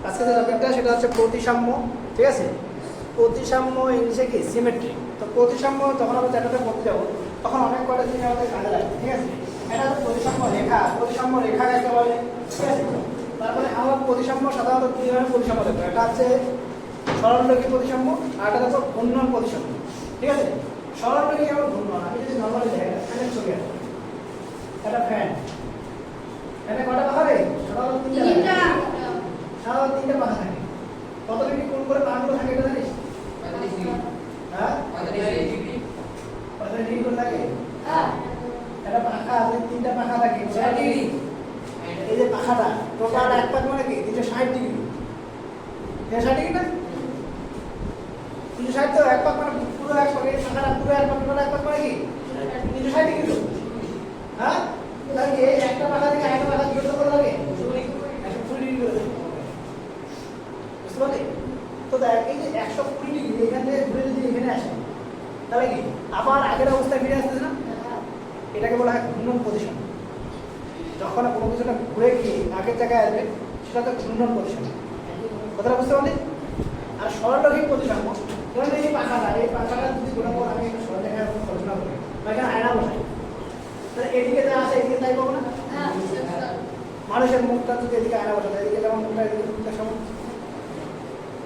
আজকে যে টপিকটা সেটা হচ্ছে প্রতিসাম্য, ঠিক আছে? প্রতিসাম্য ইংলিশে কি? সিমেট্রি। তো প্রতিসাম্য যখন আমরা চ্যাপ্টারটা পড়তে যাবো তখন অনেক কয়টা জিনিস আমাদের কাজে লাগে, ঠিক আছে? এটা হচ্ছে প্রতিসাম্য রেখা, প্রতিসাম্য রেখা কাকে বলে, ঠিক আছে? তারপরে আমরা প্রতিসাম্য সাধারণত দুই ধরনের প্রতিসাম্য দেখবো, একটা হচ্ছে সরলরৈখিক প্রতিসাম্য আর একটা হচ্ছে ঘূর্ণন প্রতিসাম্য, ঠিক আছে? সরলরৈখিক এবং ঘূর্ণন, আমি যদি নর্মালি দেখেন ফ্যানের ছবি আছে, একটা ফ্যান, ফ্যানে কটা পাখা রে? সাধারণত তিনটা, সাধারণত তিনটা পাখা থাকে। কত ডিগ্রি কোণ করে পাখাগুলো থাকে এটা জানিস? 35 ডিগ্রি। হ্যাঁ 35 ডিগ্রি। 35 ডিগ্রি করে থাকে। হ্যাঁ এটা পাখা আছে, তিনটা পাখা থাকে 60 ডিগ্রি। এই যে পাখাটা টোটাল এক পাক মানে কি 360 ডিগ্রি। 360 ডিগ্রি না? 360 তো এক পাক মানে পুরো এক পাক, এই পাখাটা পুরো এক পাক, টোটাল এক পাক মানে কি 360 ডিগ্রি। হ্যাঁ তাহলে এই একটা পাখা থেকে আরেকটা পাখা দূরত্ব কত লাগে? 120 ডিগ্রি করে থাকে। বুঝতে পারলি? তো দেখ এই যে 120 ডিগ্রি এখান থেকে ঘুরে যদি এখানে আসে তাহলে কি আবার আগের অবস্থায় ফিরে আসতেছে না? এটাকে বলা হয় ঘূর্ণন প্রতিসাম্য। যখন কোনো কিছুটা ঘুরে গিয়ে আগের জায়গায় আসবে সেটা তো ঘূর্ণন প্রতিসাম্য। কথাটা বুঝতে পারলি? আর সরলরৈখিক প্রতিসাম্য, ধরুন এই পাখাটা যদি কোনো আমি একটা সরলরেখার কল্পনা করি বা এখানে আয়না বসাই, তাহলে এদিকে যা আছে এদিকে তাই পাবো না? মানুষের মুখটা যদি এদিকে আয়না বসাতে, এদিকে যেমন মুখটা এদিকে মুখটা সমান।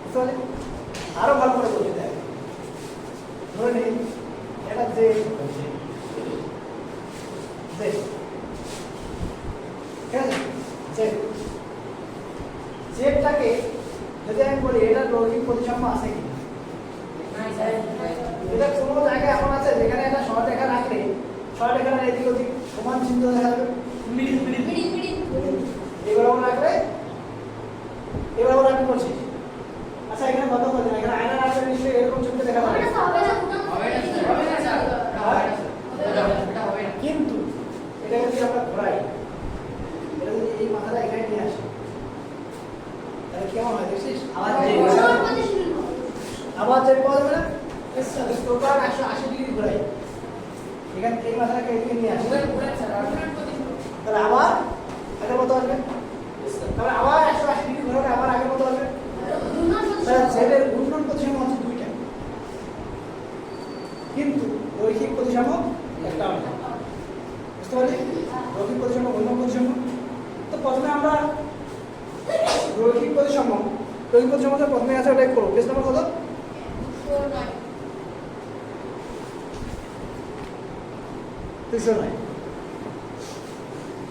বুঝতে পারলি? আরো ভালো করে বলতে দেয়, ধরে নিন এটা যে জেডটাকে যদি আমি বলি এটা রৈখিক প্রতিসাম্য আছে কি? এটা কোনো জায়গায় এমন আছে যেখানে একটা সরলরেখা রাখলে সরলরেখার এদিক ওদিক সমান চিহ্ন দেখা যাবে, এগুলো রাখলে এগুলো রাখতে বলছি। আচ্ছা এখানে কত বলছেন, এখানে আয়না রাখলে নিশ্চয়ই এরকম চিহ্ন দেখা যাবে, কিন্তু এটা যদি আমরা ঘোরাই, এটা যদি এই মাথাটা এখানে নিয়ে আসে তাহলে কেমন হয় দেখছিস? আবার যে পাওয়া যাবে না, টোটাল 180 ডিগ্রি ঘোরাই, এখানে এই মাথাটাকে এদিকে নিয়ে আসে, তাহলে আবার আগের মতো আসবে, তাহলে আবার 180 ডিগ্রি ঘোরালে আবার আগের মতো আসবে। তাহলে জেডের ঘূর্ণন প্রতিসাম্য হচ্ছে দুইটা, কিন্তু রৈখিক প্রতিসাম্য একটা। বুঝতে পারলি? রৈখিক প্রতিসাম্য, ঘূর্ণন প্রতিসাম্য। তো প্রথমে আমরা রৈখিক প্রতিসাম্য প্রথমে আছে ওটাই করবো। পেজ নাম্বার কত? 309।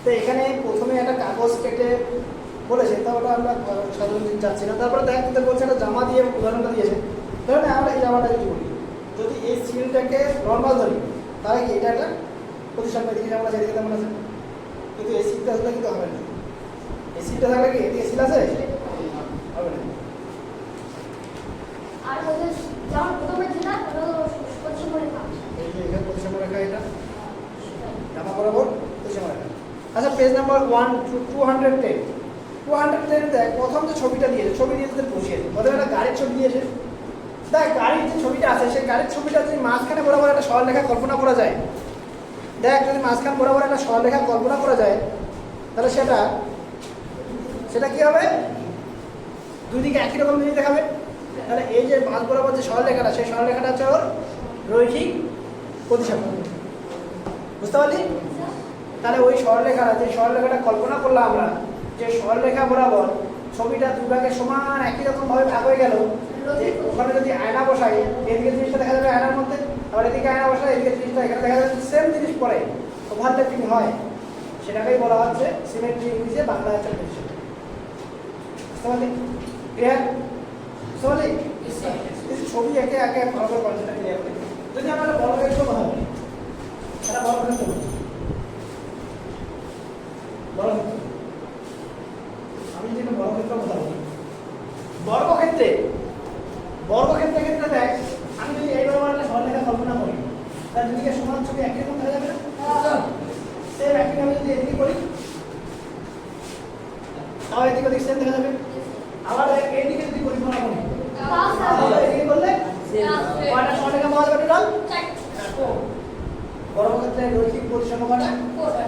তো এখানে প্রথমে একটা কাগজ কেটে বলেছে, তা ওটা আমরা সাধারণ দিন যাচ্ছি না। তারপরে দেখ দিতে বলছে একটা জামা দিয়ে উদাহরণটা দিয়েছে। ধরুন আমরা এই জামাটা যদি বলি, যদি এই সিলটাকে নর্মাল ধরি তাহলে কি এটা একটা প্রতিসাম্য, এদিকে যেমন আছে এদিকে তেমন আছে, কিন্তু এই সিলটা হলে কিন্তু হবে না। এই সিলটা থাকলে কি এদিকে সিল আছে? হবে না। আর ওদের যেমন প্রথমে যেটা প্রতিসাম্য রেখা, এই যে এখানে প্রতিসাম্য রেখা, এটা জামা বরাবর প্রতিসাম্য রেখা। আচ্ছা পেজ নাম্বার 210 দেখ, প্রথম যে ছবিটা দিয়েছে, ছবি দিয়ে তোদের বসিয়েছে, প্রথমে একটা গাড়ির ছবি দিয়েছে। দেখ গাড়ির যে ছবিটা আছে সেই গাড়ির ছবিটা যদি মাঝখানে বরাবর একটা সরলরেখা কল্পনা করা যায়, দেখ যদি মাঝখান বরাবর একটা সরলরেখা কল্পনা করা যায় তাহলে সেটা কি হবে? দুই দিকে একই রকম জিনিস দেখাবে। তাহলে এই যে মাঝ বরাবর যে সরলরেখাটা, সেই সরলরেখাটা হচ্ছে ওর রৈখিক প্রতিসাম্য। বুঝতে পারলি? তাহলে ওই সরলরেখাটা, যে সরলরেখাটা কল্পনা করলাম আমরা, যে সরলরেখা বরাবর ছবিটা দুই ভাগে সমান একই রকম ভাবে ভাগ হয়ে গেল, যে ওখানে যদি আয়না বসাই এদিকে জিনিসটা দেখা যাবে আয়নার মধ্যে, আবার এদিকে আয়না বসাই এদিকে জিনিসটা এখানে দেখা যাবে, সেম জিনিস পরে ওভারল্যাপিং হয়, সেটাকেই বলা হচ্ছে সিমেট্রি, ইংলিশে বাংলা হচ্ছে প্রতিসাম্য। বুঝতে পারলি? ক্লিয়ার? বুঝতে পারলি? ছবি একে একে ভালো করে কনসেপ্টটা ক্লিয়ার করি। যদি আমরা বড় ক্ষেত্র কথা বলি, এটা বড় ক্ষেত্র বলি, আমি যদি বর্গক্ষেত্র কথা বলি, বর্গক্ষেত্রে ক্ষেত্রে দেখ, আমি যদি এইভাবে একটা সরলরেখা কল্পনা করি তাহলে দুদিকে সমান ছবি একই রকম দেখা যাবে না? সেম একইভাবে যদি এদিকে করি তাও এদিকে ওদিক সেম দেখা যাবে। আবার এইদিকে যদি পরিকল্পনা করি তাহলে এদিকে করলে কয়টা সরলরেখা পাওয়া যাবে টোটাল? বর্গক্ষেত্রে রৈখিক প্রতিসাম্য কয়টা? 4টা।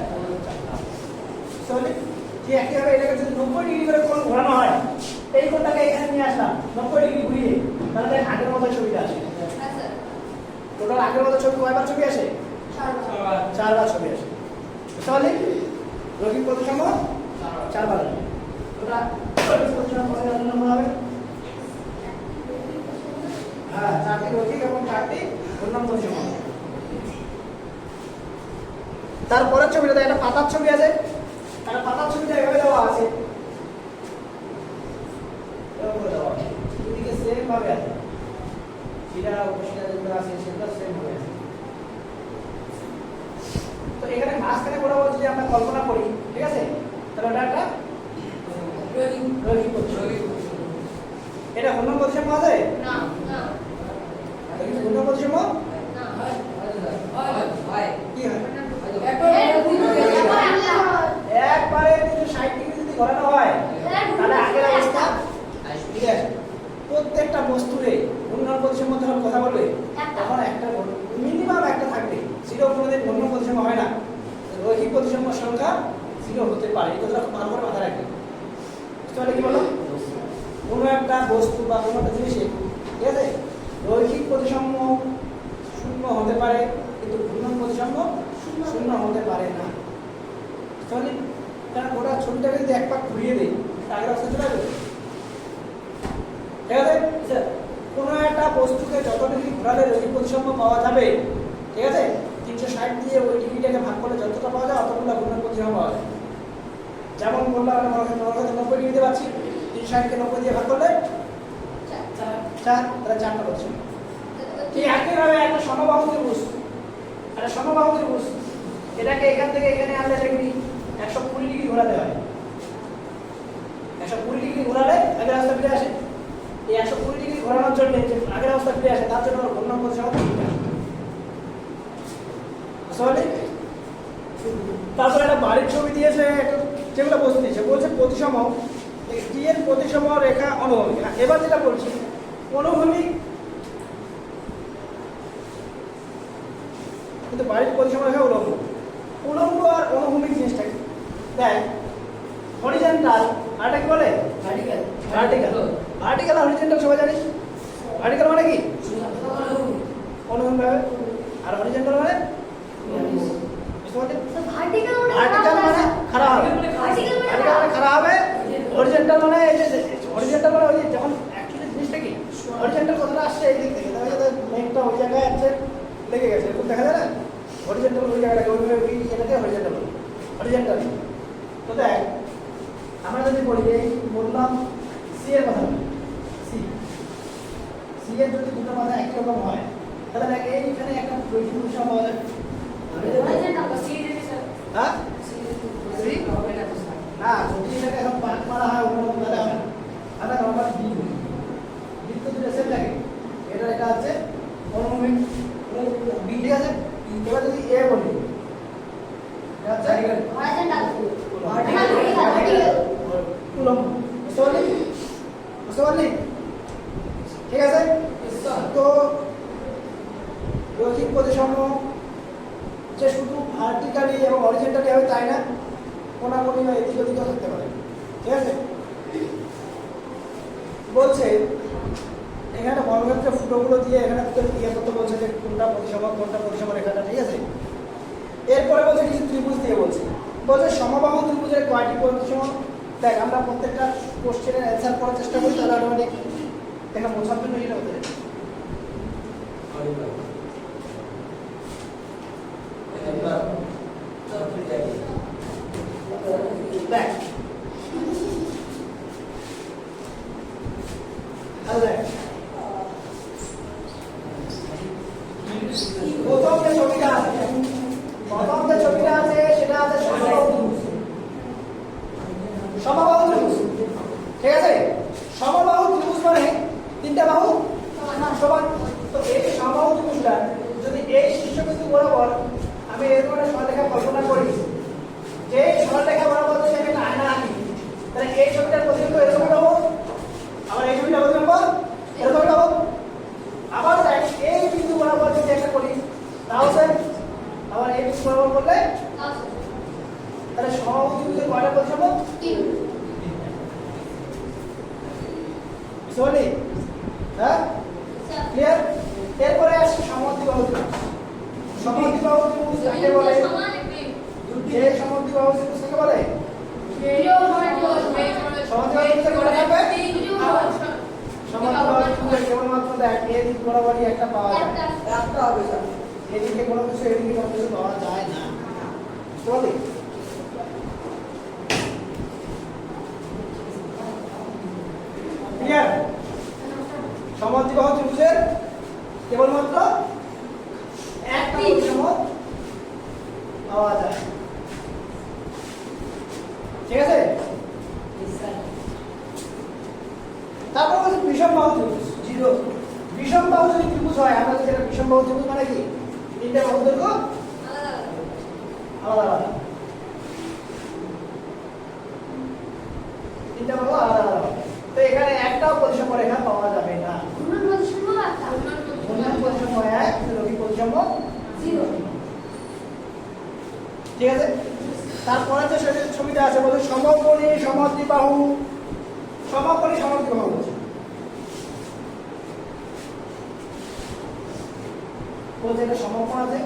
ঠিক একইভাবে এটাকে যদি 90 ডিগ্রি করে কোণ ঘোরানো হয়, এই কোণ আর্কের মধ্যে ছবি কয়বার ছবি আসে? 4বার ছবি আসে। তাহলে রৈখিক প্রতিসম 4বার। ওটা রৈখিক প্রতিসম কত নম্বর হবে? হ্যাঁ, 4টি রৈখিক এবং 4টি ঘূর্ণন প্রতিসম। তারপরের ছবিটা একটা পাতার ছবি আছে, একটা পাতার ছবিটা এভাবে দেওয়া আছে, এভাবে দেওয়া আছে, দুদিকে সেম ভাবে আছে, যেটা উপসিটা যেগুলো আছে সেগুলো সেম ভাবে আছে। তো এখানে মাঝখানে বরাবর যদি আমরা কল্পনা করি, ঠিক আছে, তাহলে ওটা একটা রৈখিক প্রতিসম। এটা ঘূর্ণন প্রতিসম আছে? না না ঘূর্ণন প্রতিসম না কি হয়? একবার একবারে 360 ডিগ্রি যদি ঘোরানো হয় তাহলে আগের অবস্থা ঠিক আছে। প্রত্যেকটা বস্তুরে ঘূর্ণন প্রতিসম যখন কথা বলবে তখন একটা মিনিমাম একটা থাকবে, জিরো কোনোদিন ঘূর্ণন প্রতিসম হয় না। রৈখিক প্রতিসমের সংখ্যা জিরো হতে পারে, এই কথাটা খুব ভালো করে মাথায় রাখবে। তাহলে কি বলো, কোনো একটা বস্তু বা কোনো একটা জিনিসে ঠিক আছে রৈখিক প্রতিসম 0 হতে পারে, কিন্তু ঘূর্ণন প্রতিসম 0 হতে পারে না। তাহলে কারণ গোটা ছবিটাকে যদি এক পাক ঘুরিয়ে দিই আগের অবস্থা চলে যাবে, ঠিক আছে। কোনো একটা বস্তুকে যত ডিগ্রি ঘোরালে রৈখিক প্রতিসম পাওয়া যাবে, ঠিক আছে, 360 দিয়ে ওই ডিগ্রিটাকে ভাগ করলে যতটা পাওয়া যায় অতগুলো ঘূর্ণন প্রতিসম পাওয়া যায়। যেমন বললাম আমরা 90 ডিগ্রি দিতে পারছি, 360কে 90 দিয়ে ভাগ করলে 4, তাহলে 4টা প্রতিসম। ঠিক একইভাবে একটা সমবাহু ত্রিভুজ, একটা সমবাহু ত্রিভুজ এটাকে এখান থেকে এখানে আনলে দেখবি 120 ডিগ্রি ঘোরাতে হয়। 120 ডিগ্রি ঘোরালে আগের অবস্থা ফিরে আসে। এই 120 ডিগ্রি ঘোরানোর জন্য যে আগের অবস্থা ফিরে আসে তার জন্য ঘূর্ণন প্রতিসম 3টা। তারপরে একটা বাড়ির ছবি দিয়েছে, যেগুলো বস্তু দিয়েছে, বলছে প্রতিসম টি এর প্রতিসম রেখা অনুভূমিক। এবার যেটা বলছি অনুভূমিক, কিন্তু বাড়ির প্রতিসম রেখা উলম্ব। উলম্ব আর অনুভূমিক জিনিসটা কি দেখ, হরিজন্টাল আরটা কি বলে? ভার্টিক্যাল। ভার্টিক্যাল আর হরিজন্টাল সবাই জানিস। ভার্টিক্যাল মানে কি? অনুভূমিক হবে, আর হরিজন্টাল মানে ভার্টিক্যাল ভার্টিক্যাল মানে খাড়া হবে, ভার্টিক্যাল ভার্টিক্যাল মানে খাড়া হবে, হরিজন্টাল মানে এই যে হরিজন্টাল মানে ওই যে যখন অ্যাকচুয়ালি জিনিসটা কি হরিজন্টাল কথাটা আসছে এই দিক থেকে, দেখা যায় মেঘটা ওই জায়গায় আছে লেগে গেছে, এরকম দেখা যায় না, হরিজন্টাল ওই জায়গাটাকে ওইভাবে এটাকে হরিজন্টাল বলি, হরিজন্টাল। তো দেখ আমরা যদি বলি এই বললাম সি এর কথা, সি এর যদি দুটো মাথা একই রকম হয় তাহলে দেখ এইখানে একটা রৈখিক প্রতিসম পাওয়া যায়। হ্যাঁ না, যদি এটাকে এখন পাক মারা হয় অন্যরকম তাহলে হবে না। আমরা নর্মাল বি বলি, বৃত্ত দুটো সেম লাগে, এটা আছে অনুভূমিক বি, ঠিক আছে। এবার যদি এ বলি এটা হচ্ছে উলম্ব। বুঝতে পারলি? বুঝতে পারলি? ঠিক আছে। তো রৈখিক প্রতিসম যে শুধু ভার্টিক্যালি এবং হরিজন্টালি হবে তাই না, কোনাকুনি বা এদিক ওদিকেও থাকতে পারে, ঠিক আছে। বলছে এখানে বর্গক্ষেত্রে ফুটোগুলো দিয়ে এখানে ইয়ে করতে বলছে যে কোনটা প্রতিসম রেখাটা, ঠিক আছে। এরপরে বলছে কিছু ত্রিভুজ দিয়ে বলছে সমবাহু ত্রিভুজের কয়টি প্রতিসম। দেখ আমরা প্রত্যেকটা কোশ্চেনের অ্যান্সার করার চেষ্টা করি, তাহলে অটোমেটিক এটা বোঝার জন্য এটা হতে পারে। দেখ প্রথম যে ছবিটা আছে সেটা আছে সমবাহু ত্রিভুজ, ঠিক আছে। সমবাহু ত্রিভুজ মানে 3টা বাহু সমান। তো এই সমবাহু ত্রিভুজটা যদি এই শীর্ষবিন্দু বরাবর আমি এরকম একটা সরলরেখা কল্পনা করি, যে সরলরেখা বরাবর যদি আমি একটা আয়না আঁকি, তাহলে এই ছবিটার প্রতিবিম্ব এরকম পাবো, আবার এই ছবিটার প্রতিবিম্ব এরকম পাবো। আবার দেখ এই বিন্দু বরাবর যদি একটা করি তাও সেম, আবার এই বিন্দু বরাবর করলে তাহলে সমবাহু ত্রিভুজের কয়টা প্রতিসম? 3। বুঝলি? হ্যাঁ, ক্লিয়ার। এরপরে আসছে সমদ্বিবাহু ত্রিভুজ। সমদ্বিবাহু ত্রিভুজ কাকে বলে? যে সমদ্বিবাহু ত্রিভুজ কাকে বলে? সমদ্বিবাহু ত্রিভুজের কয়টা থাকবে? সমদ্বিবাহু ত্রিভুজের কেবলমাত্র দেখ এদিক বরাবরই একটা পাওয়া যায়। একটা হবে স্যার। এদিকে কোনো কিছু এদিকে কোনো কিছু পাওয়া যায় না। বুঝতে ক্লিয়ার? সমদ্বিবাহু ত্রিভুজের কেবলমাত্র একটা পরিসম পাওয়া যায়। ঠিক আছে? তারপর হচ্ছে বিষমবাহু ত্রিভুজ। জিরো বিষমবাহু যদি ত্রিভুজ হয়, আমরা যেটা বিষমবাহু ত্রিভুজ মানে কি? তিনটা বাহু দৈর্ঘ্য আলাদা আলাদা, তিনটা বাহু আলাদা আলাদা। তো এখানে একটাও পরিসম রেখা পাওয়া যাবে না। ঘূর্ণন পরিসম এক, রৈখিক পরিসম জিরো। ঠিক আছে? তারপরে যে ছবিটা আছে বলে সমকোণী সমদ্বিবাহু। সমকোণী সমদ্বিবাহু বলছে এটা সমকোণ আছে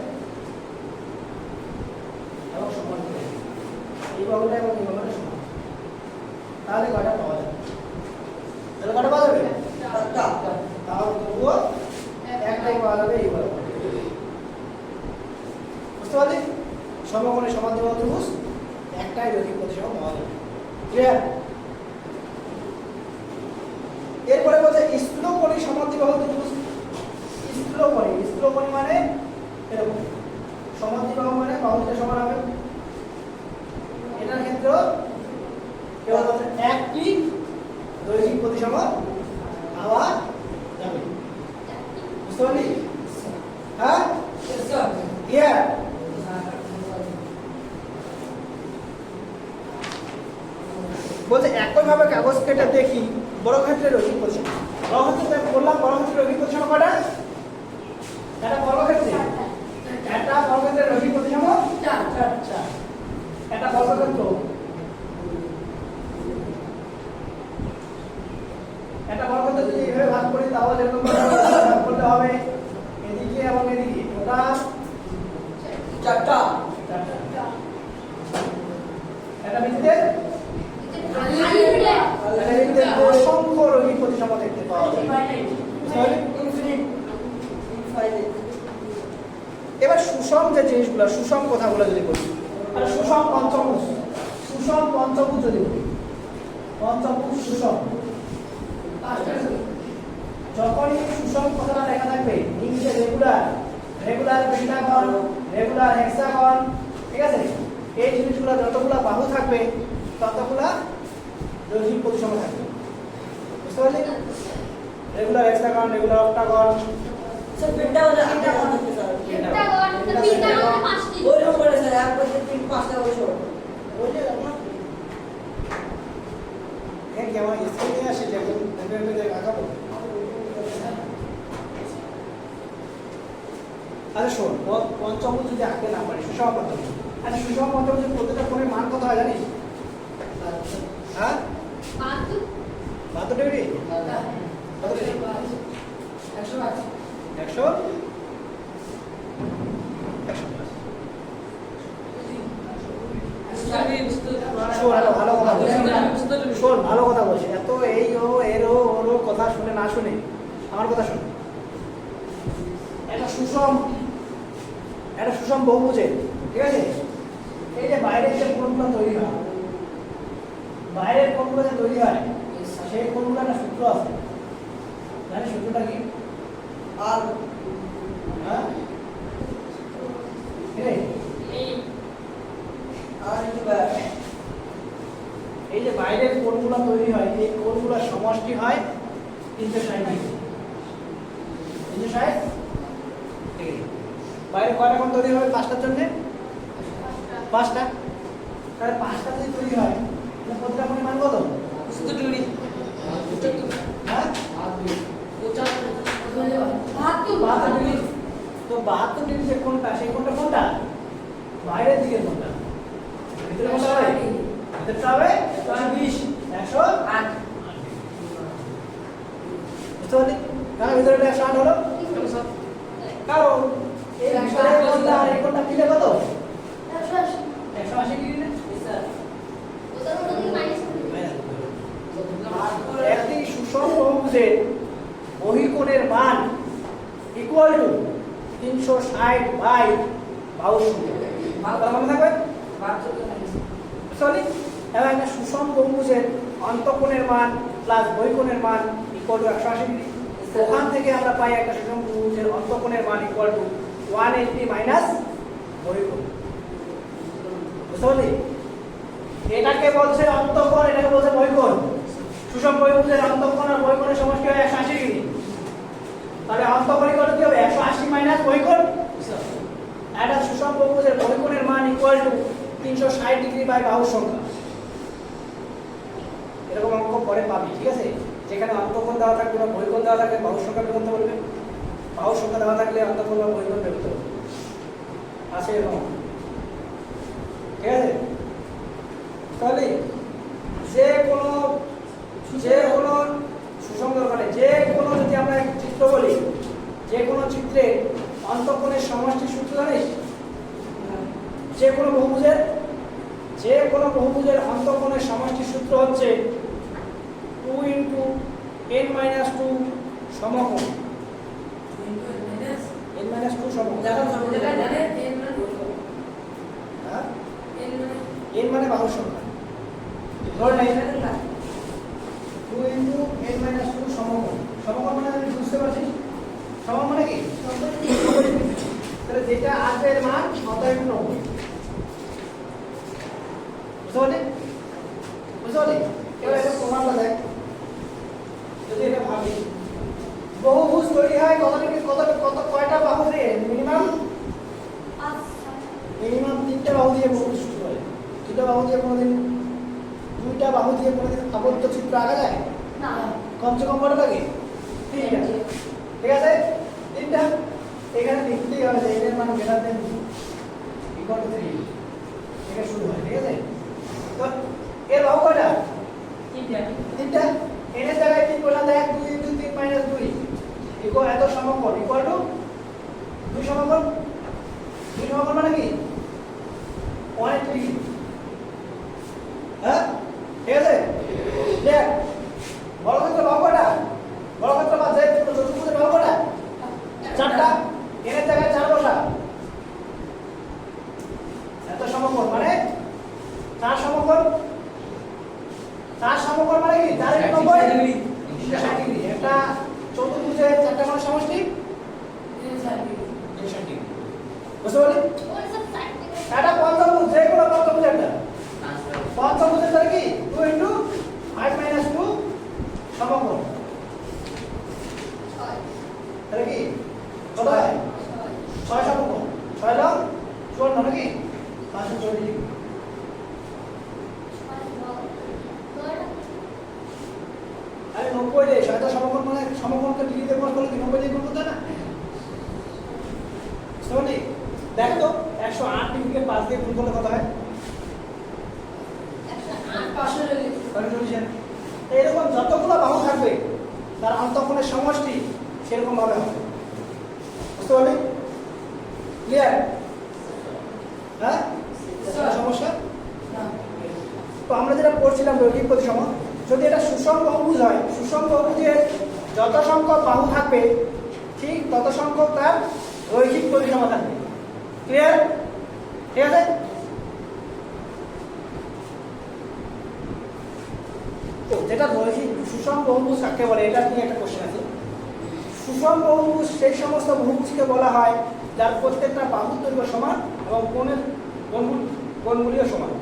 এবং সমদ্বিবাহু, এই বাহুটা এবং এই বাহুটা সমান। তাহলে কয়টা পাওয়া যাবে? তাহলে কয়টা পাওয়া যাবে? তাহলে তবুও একটাই পাওয়া যাবে, এই বাহু। বুঝতে পারলি? সমকোণী সমদ্বিবাহু ত্রিভুজ একটাই রৈখিক প্রতিসম পাওয়া যাবে। ক্লিয়ার? এরপরে বলছে স্থূলকোণী সমদ্বিবাহু ত্রিভুজ। স্থূলকোণী মানে এরকম, সমদ্বিবাহু মানে বাহু দুটো সমান হবে। এটার ক্ষেত্রে কেবলমাত্র একটি রৈখিক প্রতিসম পাওয়া যাবে। বুঝতে পারলি? হ্যাঁ, ক্লিয়ার? বলছে একইভাবে কাগজ কেটে দেখি বর্গক্ষেত্রের রৈখিক প্রতিসম। বর্গক্ষেত্রে বললাম, বর্গক্ষেত্রের রৈখিক প্রতিসম কয়টা? একটা বর্গক্ষেত্রে একটা বর্গক্ষেত্রের রৈখিক প্রতিসম 4। একটা বর্গক্ষেত্র যদি এইভাবে ভাগ করি তাহলে এরকম ভাগ করতে হবে এদিকে এবং এদিকে, ওটা 4টা। এটা ভিত্তিতে অসংখ্য রৈখিক প্রতিসম দেখতে পাওয়া যায়। এবার সুষম যে জিনিসগুলো, সুষম কথাগুলো যদি বলি, আর সুষম পঞ্চভুজ, যদি বলি, পঞ্চভুজ সুষম, যখনই সুষম কথাটা লেখা থাকবে ইংলিশে রেগুলার পেন্টাগন, রেগুলার হেক্সাগন, ঠিক আছে? এই জিনিসগুলো যতগুলা বাহু থাকবে ততগুলা রৈখিক প্রতিসম থাকবে। বুঝতে পারলি? Regular hexagon, regular octagon, sir Pentagon একটা কথা হচ্ছে স্যার। ওই রকম স্যার, এক বছর 3-5টা বছর। ওই যে আপনার কি আমার স্কুল নিয়ে আসে যে ভেবে আঁকাবো। আরে শোন, পঞ্চভুজ যদি আঁকতে না পারি, সুষম পঞ্চভুজ, আরে সুষম পঞ্চভুজের প্রত্যেকটা কোণের মান কত হয় জানিস? হ্যাঁ, 72 ডিগ্রি। কত ডিগ্রি? 100। শোন, ভালো কথা বলছি। এত এই ও এর ও ওর কথা শুনে না শুনে আমার কথা শুনে, একটা সুষম বহুভুজের, ঠিক আছে? এই যে বাইরের যে কোণগুলো তৈরি হয়, বাইরের কোণগুলো যে তৈরি হয়, সেই কোণগুলো একটা সূত্র আছে। জানিস সূত্রটা কি? আর হ্যাঁ, এই যে বাইরের কোণগুলো তৈরি হয়, এই কোণগুলোর সমষ্টি হয় 360 ডিগ্রি। 360 ডিগ্রি। বাইরে কয়টা কোণ তৈরি হবে 5টার জন্য? 5টা। তাহলে 5টা যদি তৈরি হয় তাহলে প্রতিটা কোণের মান কত? 70 ডিগ্রি। হ্যাঁ, 72 ডিগ্রি। তো 72 ডিগ্রি যে কোণটা, সেই কোণটা কোনটা? বাইরের দিকের কোণটা। ভিতরে কোণটা হবে? ভিতরটা হবে 120, 108। বুঝতে পারলি? কারণ ভিতরে 108 হলো, কারণ এই ভিতরের কোণটা কোণটা পিঠে কত? 180 180 ডিগ্রি না? স্যার ওটার মধ্যে থেকে মাইনাস করে একটি সুষম বহুভুজের বহিঃকোণের মান ইকুয়াল টু 360 বাই বাহুর সংখ্যা। কথা মনে থাকবে? সরি, এবং একটা সুষম বহুভুজের অন্তঃকোণের মান প্লাস বহিঃকোণের মান ইকুয়াল টু 180 ডিগ্রি। ওখান থেকে আমরা পাই একটা সুষম বহুভুজের অন্তঃকোণের মান ইকুয়াল টু 180 মাইনাস বহিঃকোণ। বুঝতে পারলি? এটাকে বলছে অন্তঃকোণ, এটাকে বলছে বহিঃকোণ। সুষম বহুভুজের অন্তঃকোণ আর বহিঃকোণের সমষ্টি হয় 180 ডিগ্রি। তাহলে অন্তঃকোণ ইকুয়াল টু কি হবে? 180 মাইনাস বহিঃকোণ। একটা সুষম বহুভুজের বহিঃকোণের মান ইকুয়াল টু 360 ডিগ্রি বাই বাহুর সংখ্যা। এরকম অঙ্ক পরে পাবি, ঠিক আছে? যেখানে অন্তঃকোণ দেওয়া থাকবে বা বহিঃকোণ দেওয়া থাকবে, বাহুর সংখ্যা বের করতে বলবে। বাহুর সংখ্যা দেওয়া থাকলে অন্তঃকোণ বা বহিঃকোণ বের করতে বলবে। আছে এরকম, ঠিক আছে? তাহলে যে কোনো সুষম দরকারে যে কোনো, যদি আমরা চিত্র বলি, যে কোনো চিত্রে অন্তঃকোণের সমষ্টির সূত্র জানিস? যে কোনো বহুভুজের অন্তঃকোণের সমষ্টির সূত্র হচ্ছে 2 ইন্টু n মাইনাস 2 সমকোণ। n মাইনাস 2 সমকোণ। হ্যাঁ, n মানে বাহুর সংখ্যা। ধরে নাই 2 ইন্টু n মাইনাস 2 সমকোণ। সমকোণ মানে আমি বুঝতে পারছিস? সমকোণ মানে কি? তাহলে যেটা আসবে এর মান অতএব 90। বুঝতে পারলি? এবার এটা প্রমাণটা দেখ। যদি এটা ভাবি, বহুভুজ তৈরি হয় কয়টা বাহু দিয়ে? মিনিমাম 3টা বাহু দিয়ে বহুভুজ শুরু হয়। 2টা বাহু দিয়ে কোনোদিন আবদ্ধ চিত্র আঁকা যায় না কমসে কম কটা লাগে? 3টা। ঠিক আছে, 3টা। এখানে লিখতেই হবে যে এর মান গ্রেটার দেন ইকুয়াল টু 3 থেকে শুরু হয়। ঠিক আছে, তো এর বাহু কয়টা? 3টা। n এর জায়গায় 3 বসাতে 1 2 ইনটু 3 মাইনাস 2 ইকুয়াল এত সমকোণ ইকুয়াল টু 2 সমকোণ। 2 সমকোণ মানে কি? 180 ডিগ্রি। হ্যাঁ, ঠিক আছে। দেখ, বর্গক্ষেত্রের বাহু কয়টা? বর্গক্ষেত্র বা যে চতুর্ভুজের বাহু কয়টা? 4টা। n এর জায়গায় 4 বসা। এত সমকোণ মানে 4 সমকোণ। 4 সমকোণ মানে কি? 4 এর 90 ডিগ্রি। 60 ডিগ্রি। একটা চতুর্ভুজের 4টা কোণের সমষ্টি 60 ডিগ্রি। বুঝতে পারলি? ওই সব সাইড থেকে এটা পঞ্চভুজ, যে কোনো পঞ্চভুজ একটা। পঞ্চভুজের তাহলে কি? 2 ইনটু 5 মাইনাস 2 সমকোণ। 6 তাহলে কি কত হয়? 6 সমকোণ। 6 লং 54 নাকি? 540 ডিগ্রি। আরে 90 রে, 6টা সমকোণ মানে সমকোণকে ডিগ্রিতে প্রকাশ করলে কি 90 দিয়ে গুণ করতে হয় না? বুঝতে দেখ তো 108 ডিগ্রিকে 5 দিয়ে গুণ করলে কত হয়? 140। এরকম যতগুলো বাহু থাকবে তার অন্তঃকোণের সমষ্টি সেরকম ভাবে হবে। বুঝতে পারলি? ক্লিয়ার? হ্যাঁ, সমস্যা? তো আমরা যেটা পড়ছিলাম রৈখিক প্রতিসম, যদি এটা সুষম বহুভুজ হয়, সুষম বহুভুজের যত সংখ্যক বাহু থাকবে ঠিক তত সংখ্যক তার রৈখিক প্রতিসম থাকবে। ক্লিয়ার? ঠিক আছে। তো যেটা রৈখিক সুষম বহুভুজ কাকে বলে, এটা নিয়ে একটা কোশ্চেন আছে। সুষম বহুভুজ সেই সমস্ত বহুভুজকে বলা হয় যার প্রত্যেকটা বাহুর দৈর্ঘ্য সমান এবং কোণগুলিও সমান।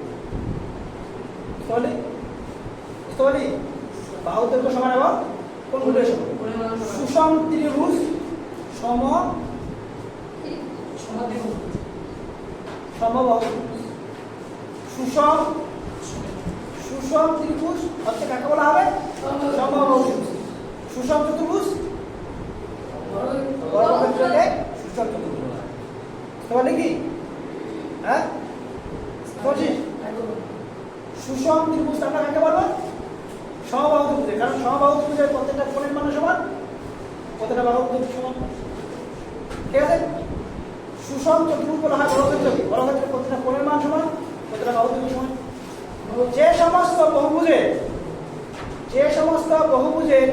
বুঝতে পারলি? বাহুর দৈর্ঘ্য সমান এবং কোণগুলিও সমান। সুষম ত্রিভুজ সমবাহু। সুষম ত্রিভুজ হচ্ছে কাকে বলা হবে? সমবাহু ত্রিভুজ। সুষম চতুর্ভুজ বর্গক্ষেত্রকে সুষম চতুর্ভুজ বলা হয়। বুঝতে পারলি কি? হ্যাঁ, বুঝছিস? সুষম ত্রিভুজ আমরা কাকে বলবো? সমবাহু ত্রিভুজ। কারণ সমবাহু ত্রিভুজের প্রত্যেকটা কোণের মান সমান, প্রত্যেকটা বাহুর দৈর্ঘ্য সমান। ঠিক আছে। সুষম চতুর্ভুজ বলা হয় বর্গক্ষেত্রকে। বর্গক্ষেত্রের প্রতিটা কোণের মান সমান, প্রতিটা বাহুর দৈর্ঘ্য সমান। যে সমস্ত বহুভুজের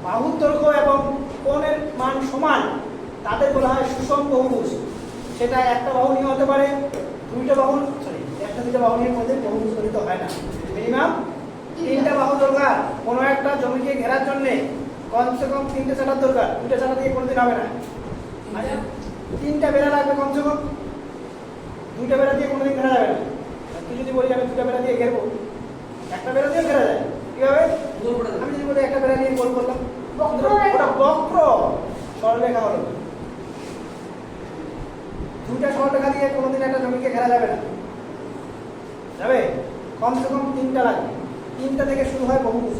বাহুর দৈর্ঘ্য এবং কোণের মান সমান তাদের বলা হয় সুষম বহুভুজ। সেটা একটা বাহু নিয়ে হতে পারে, দুইটা বাহু একটা দুইটা বাহু নিয়ে মধ্যে বহুভুজ গঠিত হয় না। মিনিমাম তিনটা বাহু দরকার কোনো একটা জমিকে ঘেরার জন্য। কমসে কম তিনটে চাটার দরকার, দুইটা চাটা দিয়ে কোনোদিন হবে না। মানে তিনটা বেড়া লাগবে কমসে কম, দুইটা বেড়া দিয়ে কোনোদিন ঘেরা যাবে না। তুই যদি বলি আমি দুটা বেড়া দিয়ে ঘেরবো, একটা বেড়া দিয়ে ঘেরা যায় কিভাবে? আমি যদি বলি একটা বেড়া দিয়ে গোল করলাম, ওটা বক্র সরলরেখা হলো। দুইটা সরলরেখা দিয়ে কোনোদিন একটা জমিকে ঘেরা যাবে না, যাবে? কমসে কম তিনটা লাগবে, তিনটা থেকে শুরু হয় বহুভুজ।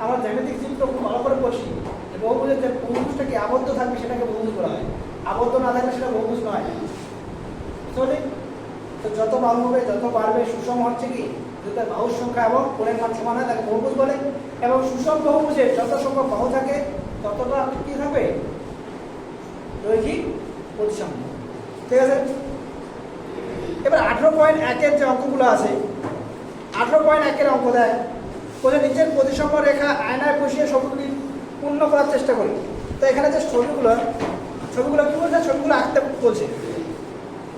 আমরা জ্যামিতিক চিত্র খুব ভালো করে বসি, বহুভুজের যে বহুভুজটা কি আবদ্ধ থাকবে সেটাকে বহুভুজ বলা হয়, আবদ্ধ না থাকলে সেটা বহুভুজ নয়। চলে তো যত বাহু হবে যত বাড়বে সুষম হচ্ছে কি দুটো বাহুর সংখ্যা এবং কোণের মান সমান হয় তাকে বহুভুজ বলে। এবং সুষম বহুভুজের যত সংখ্যক বাহু থাকে ততটা কি থাকবে? রৈখিক প্রতিসাম্য। ঠিক আছে, এবার 18.1 যে অঙ্কগুলো আছে, 18.1 অঙ্ক দেয় বলে নিচের প্রতিসাম্য রেখা আয়নায় বসিয়ে ছবিগুলি পূর্ণ করার চেষ্টা করি। তো এখানে যে ছবিগুলো কি বলছে? ছবিগুলো আঁকতে বলছে।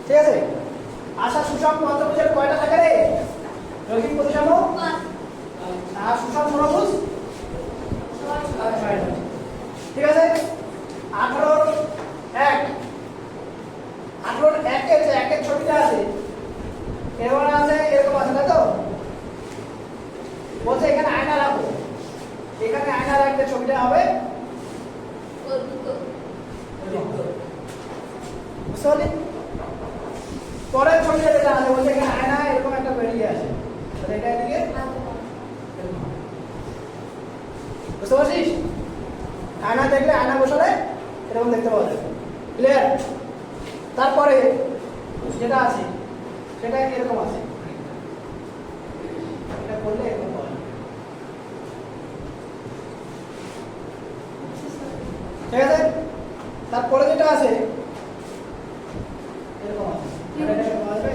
ঠিক আছে, আশা সুষম পঞ্চভুজের কয়টা থাকে রে? রৈখিক প্রতিসাম্য আর সুষম সমভুজ। ঠিক আছে, 18.1 যে একের ছবিটা আছে এবার আছে এরকম আছে, তাই তো? বলছে এখানে আয়না রাখো, এখানে আয়না রাখতে ছবিটা হবে বুঝতে পারলি? পরের ছবিটা যেটা আছে বলছে এখানে আয়না এরকম একটা বেরিয়ে আছে, তাহলে এটা এদিকে বুঝতে পারছিস? আয়না দেখলে আয়না বসালে এরকম দেখতে পাওয়া যাবে। ক্লিয়ার? তারপরে যেটা আছে সেটা এরকম আছে, এটা করলে এরকম পাওয়া যাবে। ঠিক আছে, তারপরে যেটা আছে এরকম আছে, এটা এরকম আসবে।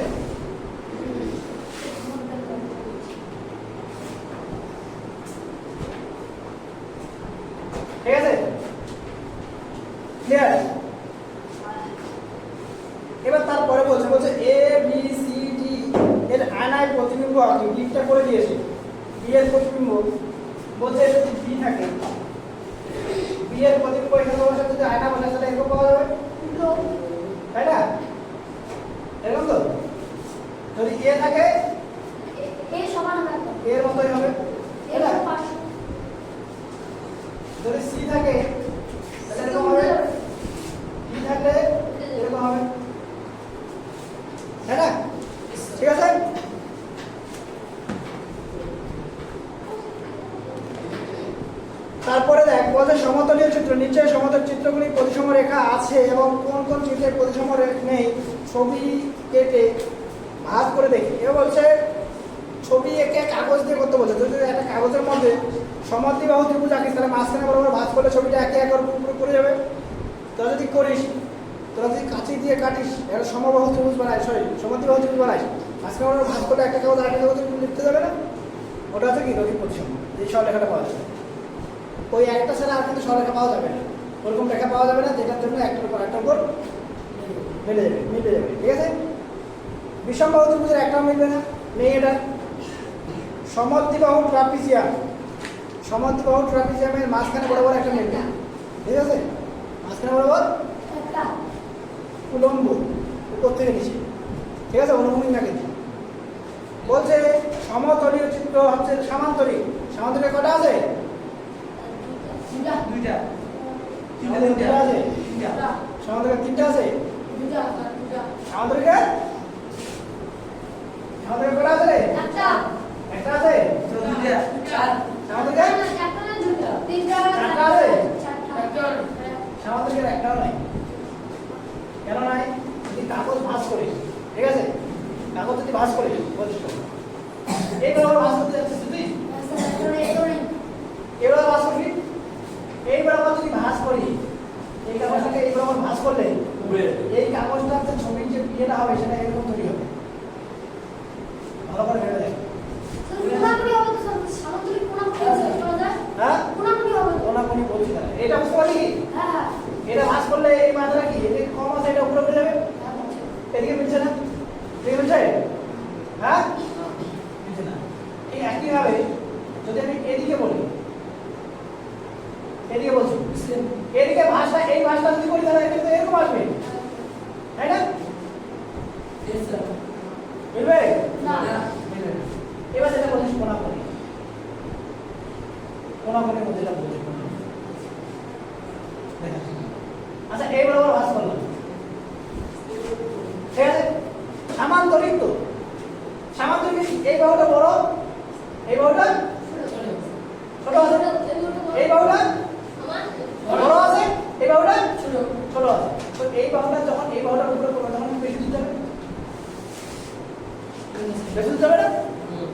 ঠিক আছে, ক্লিয়ার? এবার তারপরে বলছে এ বি সি ডি এর আয়নায় প্রতিবিম্ব আঁকি, ডিটা করে দিয়েছে। বি এর প্রতিবিম্ব বলছে যদি বি থাকে, বি এর প্রতিবিম্ব এখানে বসে যদি আয়না বসে তাহলে এরকম পাওয়া যাবে, তাই না? এরকম তো। যদি এ থাকে এ সমান হবে, এর মতোই হবে, এর তাই না? পাশে যদি সি থাকে তাহলে এরকম হবে, বি থাকলে এরকম হবে, তাই না? ঠিক আছে, তারপরে দেখ বলছে সমতলীয় চিত্র, নিচে সমতল চিত্রগুলি প্রতিসম রেখা আছে এবং কোন কোন চিত্রে প্রতিসম রেখা নেই ছবি কেটে ভাগ করে দেখি। এ বলছে ছবি এঁকে কাগজ দিয়ে করতে বলছে। তুই যদি একটা কাগজের মধ্যে সমদ্বিবাহু ত্রিভুজ আঁকিস তাহলে মাঝখানে বরাবর ভাঁজ করলে ছবিটা একে একর উপরে পড়ে যাবে। তোরা যদি করিস, তোরা যদি কাঁচি দিয়ে কাটিস একটা সমবাহু ত্রিভুজ বানাইস, সমদ্বিবাহু ত্রিভুজ বানাইস, মাঝখানে বরাবর ভাঁজ করলে একটা কাগজ আরেকটা কাগজ লিখতে যাবে না? ওটা হচ্ছে কি রৈখিক প্রতিসাম্য, এই সরলরেখাটা পাওয়া যাবে। ওই একটা ছাড়া আর কিন্তু সরলরেখা পাওয়া যাবে না, ওরকম রেখা পাওয়া যাবে না যেটার জন্য একটার উপর একটার উপর মিলে যাবে। ঠিক আছে, বিষমবাহু ত্রিভুজের একটাও মিলবে না, নেই এটা। সমদ্বিবাহু ট্রাপিজিয়ামের মাঝখানে বরাবর একটা মিলবে, ঠিক আছে? মাঝখানে বরাবর একটা উলম্ব উপর থেকে নিচে, ঠিক আছে? অনুভূমিক না কিন্তু। বলছে সমতলীয় চিত্র হচ্ছে সামান্তরিক। সামান্তরিক কটা আছে? দুইটা দুইটা আছে। সামান্তরিক তিনটা আছে। সামান্তরিক কটা আছে? একটা আছে। সামান্তরিক চারটা আছে। সামান্তরিকের একটাও নাই। কেন নাই? যদি কাগজ ভাঁজ করিস, ঠিক আছে? কাগজ যদি ভাঁজ করিস বলছিস এইবার আমরা ভাঁজ করতে যাচ্ছিস তুই, এবার ভাঁজ করবি। এইবার আমরা যদি ভাঁজ করি এই কাগজটাকে এইবার আমরা ভাঁজ করলে এই কাগজটার যে ছবির যে ইয়েটা হবে সেটা এরকম তৈরি হবে। ভালো করে ভেবে দেখ। কোনাকুনি হবে তো স্যার, সামুদ্রিক কোনাকুনি করা যায়? হ্যাঁ, কোনাকুনি হবে তো? কোনাকুনি বলছি না, এটা বুঝতে পারলি কি? হ্যাঁ হ্যাঁ। এটা ভাঁজ করলে এই মাত্রা কি এটা কম আছে, এটা উপরে উঠে যাবে, হ্যাঁ, বলছি। এদিকে মিলছে না, এদিকে মিলছে, হ্যাঁ মিলছে না। এই একইভাবে যদি আমি এদিকে বলি, এদিকে বলছি, এদিকে ভাষা এই ভাষাটা যদি করি তাহলে এটা তো এরকম আসবে, তাই না? মিলবে? না। মিলবে না। এবার যেটা বলছিস কোনাকুনি, কোনাকুনির মধ্যে এটা বলছি কোনাকুনি। দেখা আচ্ছা, এই বরাবর ভাঁজ করলাম, ঠিক আছে? সামান্তরিক তো, সামান্তরিক এই বাহুটা বড়, এই বাহুটা ছোট আছে, এই বাহুটা বড় আছে, এই বাহুটা ছোট আছে। তো এই বাহুটা যখন এই বাহুটার উপরে পড়বে তখন বেশি দূর যাবে, বেশি দূর যাবে না?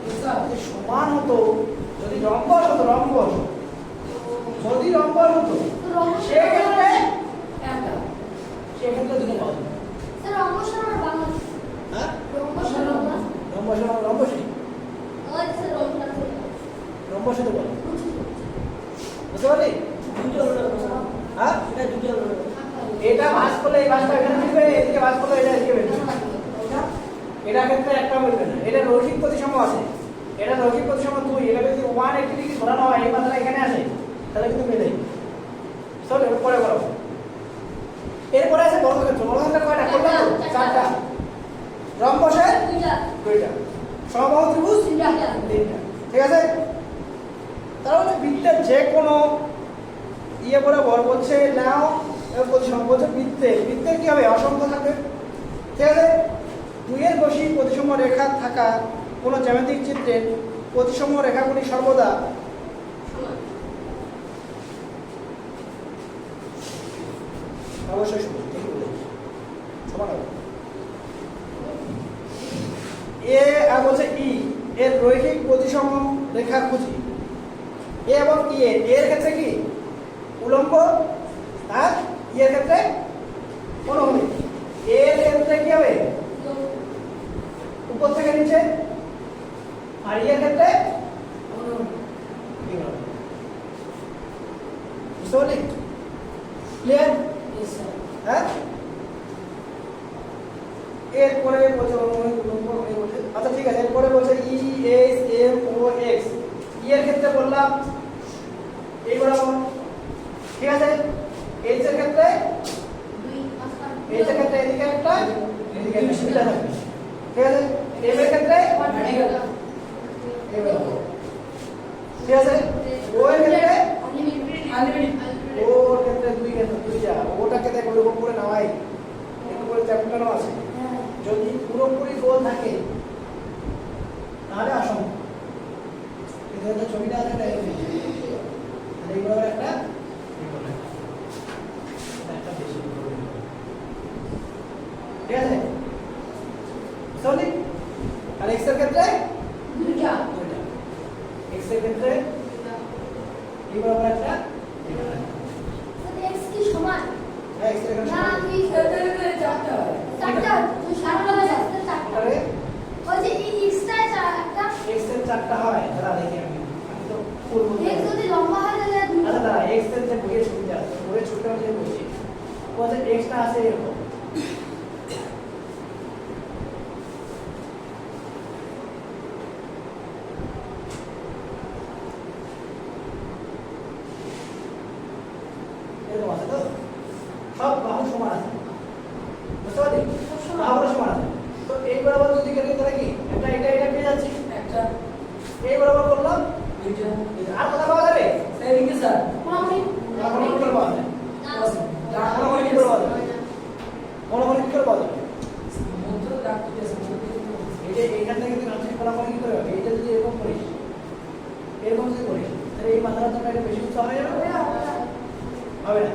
যদি সমান হতো, যদি রম্বস হতো, রম্বস যদি রম্বস হতো তো রম্বস সেক্ষেত্রে একটা। সেক্ষেত্রে দুটো পাওয়া যাবে। স্যার রম্বস আর বাংলা। হ্যাঁ, রম্বস আর বাংলা। রম্বস রম্বসই ওই স্যার রম্বস আছে। রম্বসই তো বলে, বুঝছি। বুঝতে পারলি? হ্যাঁ, এটা ভাঁজ করলে এই ভাঁজটা এখানে মিলবে, এদিকে ভাঁজ করলে এটা এদিকে মিলবে। এটা ক্ষেত্রে একটা মিলবে না, এটা রৈখিক প্রতিসম আছে, এটা রৈখিক প্রতিসম 2, এটা যদি 180 ডিগ্রি ঘোরানো হয় এই মাত্রা এখানে আসে তাহলে কিন্তু মেলে। চল এর পরে বলো, এরপরে আছে বর্গক্ষেত্র। বর্গক্ষেত্র কয়টা করলাম তো? চারটা। রম্বসের দুইটা। দুইটা, সমবাহু ত্রিভুজ তিনটা। তিনটা, ঠিক আছে? তাহলে বৃত্তের যে কোনো ইয়ে বরাবর বলছে নাও প্রতিসম, বলছে বৃত্তের কি হবে? অসংখ্য থাকবে, ঠিক আছে? দুইয়ের বেশি প্রতিসম রেখা থাকা কোনো জ্যামিতিক চিত্রের প্রতিসম রেখাগুলি সর্বদা সমান। অবশ্যই সমান, ঠিকই বলেছিস, সমান হবে। এ আর বলছে ই এর রৈখিক প্রতিসম রেখা খুঁজি। এ এবং ই এর ক্ষেত্রে কি উলম্ব, আর ই এর ক্ষেত্রে অনুভূমিক। এর ক্ষেত্রে কি হবে? উপর থেকে নিচে, আর ই এর ক্ষেত্রে এই হবে। বুঝতে পারলি? ক্লিয়ার? হ্যাঁ, এরপরে বলছে অনুভূমিক, উলম্ব, এই বলছে। আচ্ছা ঠিক আছে, এরপরে বলছে E S M O X. E এর ক্ষেত্রে বললাম এই বরাবর, ঠিক আছে? এইচ এর ক্ষেত্রে দুই মাঝখান। এইচ এর ক্ষেত্রে এদিকে একটা, এদিকে একটা, সুবিধা থাকবে, ঠিক আছে? এম এর ক্ষেত্রে এই বরাবর, ঠিক আছে? ও এর ক্ষেত্রে ওর ক্ষেত্রে দুইটা, ওটাকে দেখ ওরকম করে নামাই, একটু করে চ্যাপ্টারও আছে। যদি পুরোপুরি গোল থাকে তাহলে আসম্ভব। কিন্তু এটা ছবিটা আছে এটা এরকম, আর এইগুলো একটা এইগুলো একটা, এটা একটা বেশি বড়। ঠিক আছে? সরি, আর এক্স এর ক্ষেত্রে দুইটা। দুইটা, এক্স এর ক্ষেত্রে এই বরাবর একটা, এই বরাবর একটা। স্যার এক্স কি সমান? হ্যাঁ, এক্স এর ক্ষেত্রে না তুই চারটা। তুই সারা যাচ্ছে চারটা। আরে ওই যে এই এক্সটা একটা। এক্স এর চারটা হয়, দাঁড়া দেখি আমি তো পূর্ব এক্স যদি লম্বা হয় তাহলে দুইটা। আচ্ছা দাঁড়া, এক্স এর যে বইয়ের ছবিটা আছে, বইয়ের ছবিটা আমি যে বলছি, ও যে এক্সটা আছে এরকম, এরকম আছে তো, সব বাহু সমান আছে, বুঝতে পারলি? বাহুগুলো সমান আছে। তো এই বরাবর যদি করি তাহলে কি একটা এটা পেয়ে যাচ্ছি, এই বরাবর করলাম, আর কথা পাওয়া যাবে? কোনাকুনি। কোনাকুনি কি করে পাওয়া যায়? না। কোনাকুনি কি করে পাওয়া যাবে? কোনাকুনি কি করে পাওয়া যাবে? এই যে এইখান থেকে যদি আংশিক কোনাকুনি কি করে হবে? এইটা যদি এরকম করিস, এরকম যদি করিস তাহলে এই মাত্রার জন্য এটা বেশি উচ্চ হবে না? হবে না।